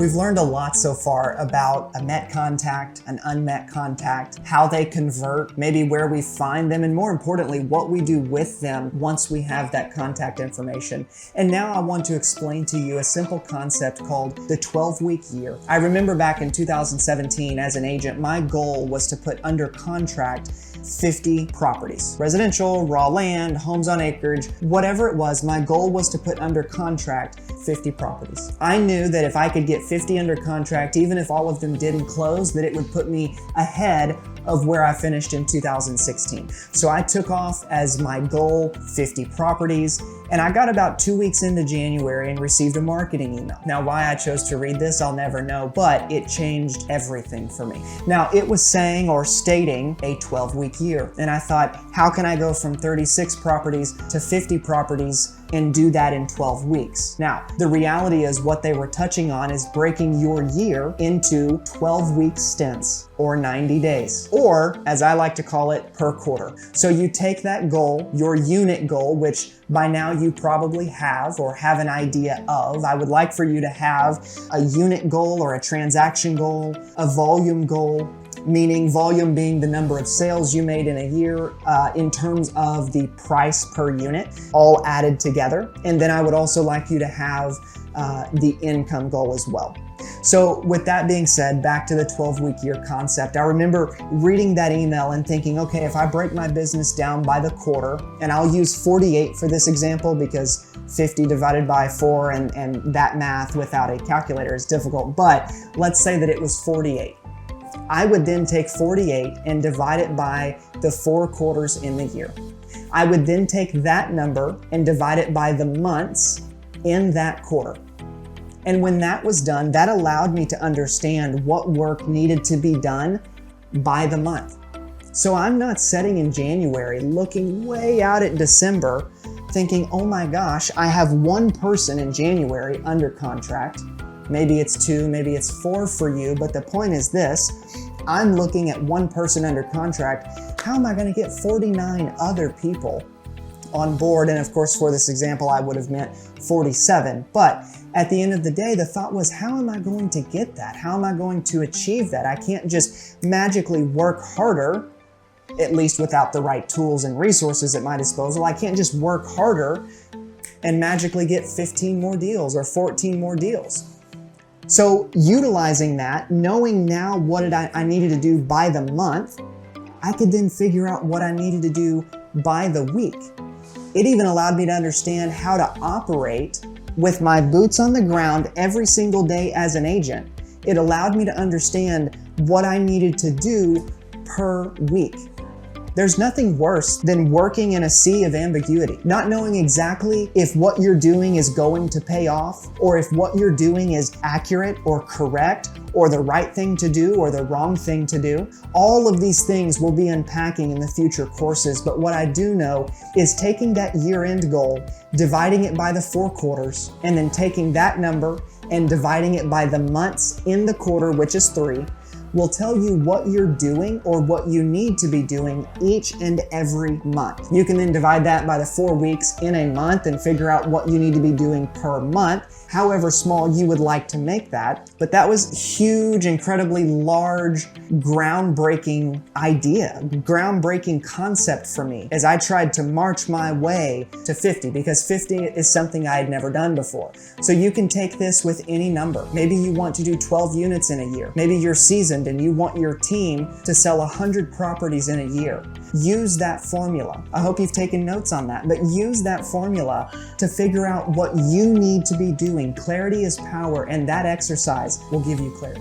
We've learned a lot so far about a met contact, an unmet contact, how they convert, maybe where we find them, and more importantly, what we do with them once we have that contact information. And now I want to explain to you a simple concept called the 12-week year. I remember back in 2017 as an agent, my goal was to put under contract 50 properties. Residential, raw land, homes on acreage, whatever it was, my goal was to put under contract 50 properties. I knew that if I could get 50 under contract, even if all of them didn't close, that it would put me ahead of where I finished in 2016. So I took off as my goal 50 properties, and I got about 2 weeks into January and received a marketing email. Now, why I chose to read this, I'll never know, but it changed everything for me. Now, it was saying or stating a 12-week year, and I thought, how can I go from 36 properties to 50 properties and do that in 12 weeks? Now, the reality is what they were touching on is breaking your year into 12-week stints or 90 days, or as I like to call it, per quarter. So you take that goal, your unit goal, which by now you probably have or have an idea of. I would like for you to have a unit goal or a transaction goal, a volume goal, meaning volume being the number of sales you made in a year in terms of the price per unit, all added together. And then I would also like you to have the income goal as well. So with that being said, back to the 12-week year concept, I remember reading that email and thinking, okay, if I break my business down by the quarter, and I'll use 48 for this example because 50 divided by 4 and that math without a calculator is difficult, but let's say that it was 48. I would then take 48 and divide it by the 4 quarters in the year. I would then take that number and divide it by the months in that quarter. And when that was done, that allowed me to understand what work needed to be done by the month. So I'm not sitting in January looking way out at December thinking, oh my gosh, I have one person in January under contract. Maybe it's 2, maybe it's 4 for you, but the point is this, I'm looking at one person under contract. How am I going to get 49 other people on board? And of course, for this example, I would have meant 47. But at the end of the day, the thought was, how am I going to get that? How am I going to achieve that? I can't just magically work harder, at least without the right tools and resources at my disposal. I can't just work harder and magically get 15 more deals or 14 more deals. So utilizing that, knowing now what I needed to do by the month, I could then figure out what I needed to do by the week. It even allowed me to understand how to operate with my boots on the ground every single day as an agent. It allowed me to understand what I needed to do per week. There's nothing worse than working in a sea of ambiguity, not knowing exactly if what you're doing is going to pay off, or if what you're doing is accurate or correct, or the right thing to do or the wrong thing to do. All of these things we'll be unpacking in the future courses, but what I do know is taking that year-end goal, dividing it by the 4 quarters, and then taking that number and dividing it by the months in the quarter, which is 3, will tell you what you're doing or what you need to be doing each and every month. You can then divide that by the 4 weeks in a month and figure out what you need to be doing per month, however small you would like to make that. But that was huge, incredibly large, groundbreaking idea, groundbreaking concept for me as I tried to march my way to 50, because 50 is something I had never done before. So you can take this with any number. Maybe you want to do 12 units in a year. Maybe you're seasoned and you want your team to sell 100 properties in a year. Use that formula. I hope you've taken notes on that, but use that formula to figure out what you need to be doing. Clarity is power, and that exercise will give you clarity.